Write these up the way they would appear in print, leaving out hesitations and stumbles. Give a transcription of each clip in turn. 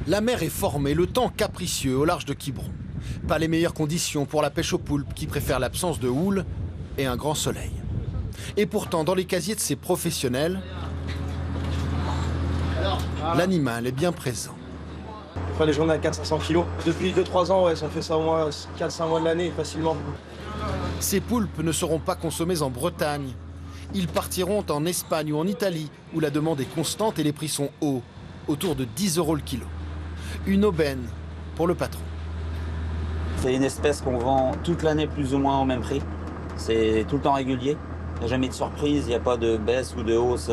La mer est formée, le temps capricieux au large de Quiberon. Pas les meilleures conditions pour la pêche au poulpe qui préfère l'absence de houle et un grand soleil. Et pourtant, dans les casiers de ces professionnels, l'animal est bien présent. Enfin, les journées à 400-500 kilos. Depuis 2-3 ans, ouais, ça fait ça au moins 4-5 mois de l'année, facilement. Ces poulpes ne seront pas consommés en Bretagne. Ils partiront en Espagne ou en Italie, où la demande est constante et les prix sont hauts, autour de 10 € le kilo. Une aubaine pour le patron. C'est une espèce qu'on vend toute l'année plus ou moins au même prix. C'est tout le temps régulier. Il n'y a jamais de surprise, il n'y a pas de baisse ou de hausse.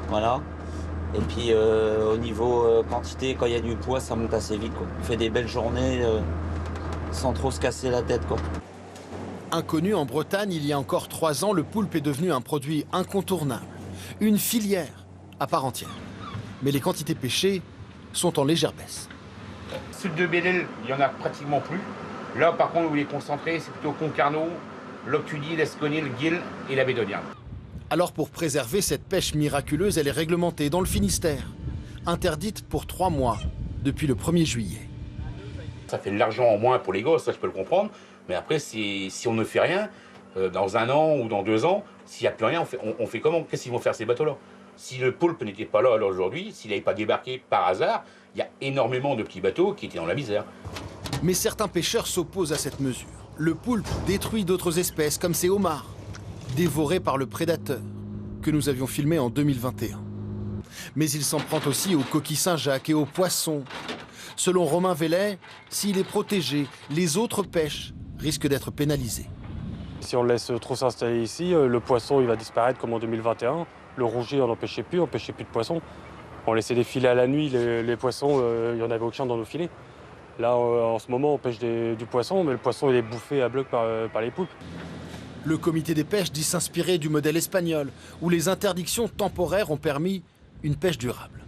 Voilà. Et puis au niveau quantité, quand il y a du poids, ça monte assez vite, quoi. On fait des belles journées sans trop se casser la tête, quoi. Inconnu en Bretagne, il y a encore 3 ans, le poulpe est devenu un produit incontournable. Une filière à part entière. Mais les quantités pêchées sont en légère baisse. Sud de Belle-Île, il n'y en a pratiquement plus. Là, par contre, où il est concentré, c'est plutôt Concarneau, Loctudy, l'Esconil, Guil et la baie d'Audierne. Alors pour préserver cette pêche miraculeuse, elle est réglementée dans le Finistère. Interdite pour 3 mois, depuis le 1er juillet. Ça fait de l'argent en moins pour les gosses, ça je peux le comprendre. Mais après, si on ne fait rien, dans 1 an ou dans 2 ans, s'il n'y a plus rien, on fait comment? Qu'est-ce qu'ils vont faire ces bateaux-là? Si le poulpe n'était pas là alors aujourd'hui, s'il n'avait pas débarqué par hasard, il y a énormément de petits bateaux qui étaient dans la misère. Mais certains pêcheurs s'opposent à cette mesure. Le poulpe détruit d'autres espèces, comme ces homards, dévorés par le prédateur, que nous avions filmé en 2021. Mais il s'en prend aussi aux coquilles Saint-Jacques et aux poissons. Selon Romain Vellet, s'il est protégé, les autres pêches risquent d'être pénalisées. Si on le laisse trop s'installer ici, le poisson il va disparaître comme en 2021. Le rouget, on n'empêchait plus de poissons. On laissait des filets à la nuit, les poissons, il n'y en avait aucun dans nos filets. Là, en ce moment, on pêche du poisson, mais le poisson il est bouffé à bloc par les poulpes. Le comité des pêches dit s'inspirer du modèle espagnol, où les interdictions temporaires ont permis une pêche durable.